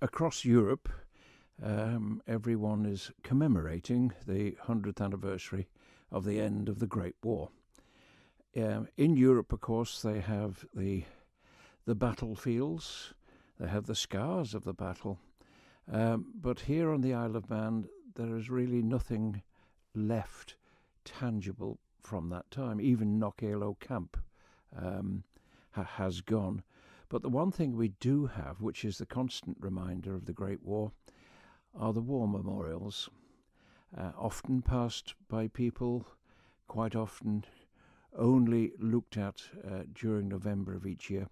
across Europe, everyone is commemorating the 100th anniversary of the end of the Great War. In Europe, of course, they have the battlefields, they have the scars of the battle. But here on the Isle of Man, there is really nothing left tangible from that time. Even Knockalo Camp has gone. But the one thing we do have, which is the constant reminder of the Great War, are the war memorials, often passed by people, quite often only looked at during November of each year.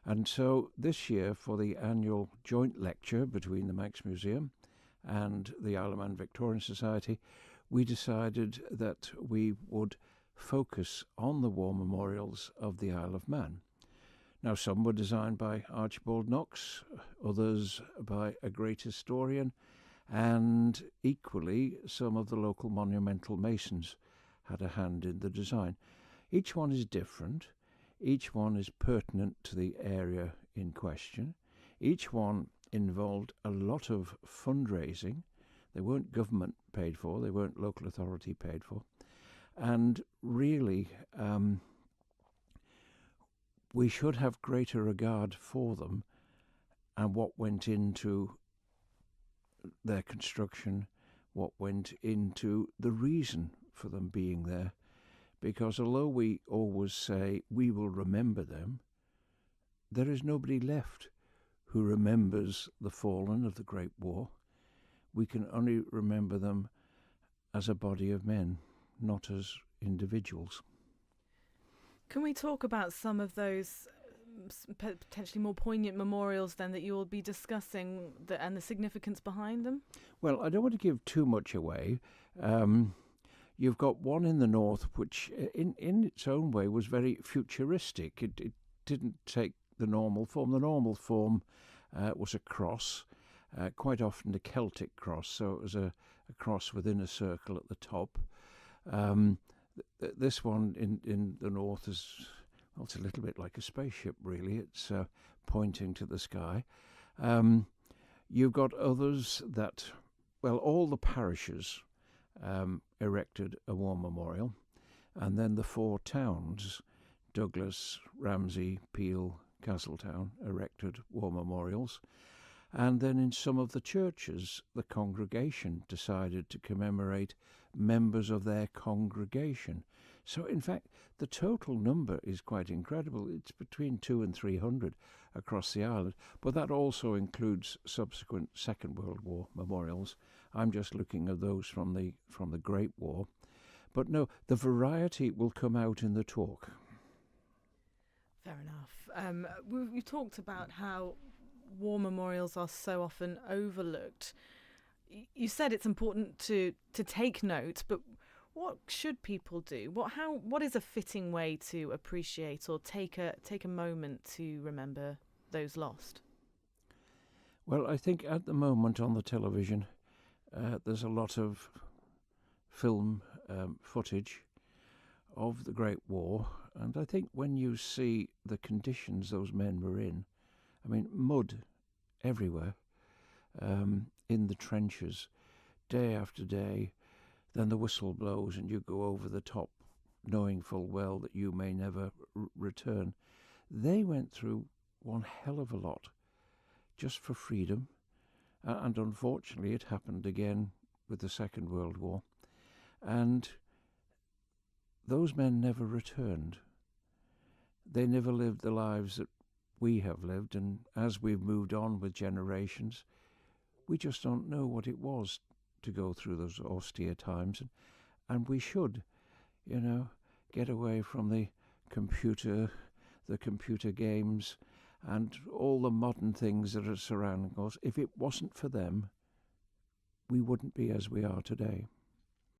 And so this year, for the annual joint lecture between the Manx Museum and the Isle of Man Victorian Society, we decided that we would focus on the war memorials of the Isle of Man. Now, some were designed by Archibald Knox, others by a great historian, and equally some of the local monumental masons had a hand in the design. Each one is different. Each one is pertinent to the area in question. Each one involved a lot of fundraising. They weren't government paid for, they weren't local authority paid for. And really, we should have greater regard for them and what went into their construction, what went into the reason for them being there. Because although we always say we will remember them, there is nobody left who remembers the fallen of the Great War. We can only remember them as a body of men, not as individuals. Can we talk about some of those potentially more poignant memorials then that you will be discussing and the significance behind them? Well, I don't want to give too much away. You've got one in the north which in its own way was very futuristic. It didn't take the normal form. The normal form was a cross, quite often a Celtic cross, so it was a cross within a circle at the top. This one in the north is, well, it's a little bit like a spaceship, really. It's pointing to the sky. You've got others that, well, all the parishes erected a war memorial, and then the 4 towns, Douglas, Ramsey, Peel, Castletown, erected war memorials. And then in some of the churches, the congregation decided to commemorate members of their congregation. So in fact, the total number is quite incredible. It's between 200 and 300 across the island, but that also includes subsequent Second World War memorials. I'm just looking at those from the Great War. But no, the variety will come out in the talk. Fair enough. You talked about how war memorials are so often overlooked. You said it's important to take note, but what should people do? What is a fitting way to appreciate or take a moment to remember those lost? Well, I think at the moment on the television, there's a lot of film footage of the Great War, and I think when you see the conditions those men were in, I mean, mud everywhere, in the trenches, day after day, then the whistle blows and you go over the top, knowing full well that you may never return. They went through one hell of a lot just for freedom, and unfortunately it happened again with the Second World War, and those men never returned. They never lived the lives that we have lived, and as we've moved on with generations, we just don't know what it was to go through those austere times, and we should, get away from the computer games, and all the modern things that are surrounding us. If it wasn't for them, we wouldn't be as we are today.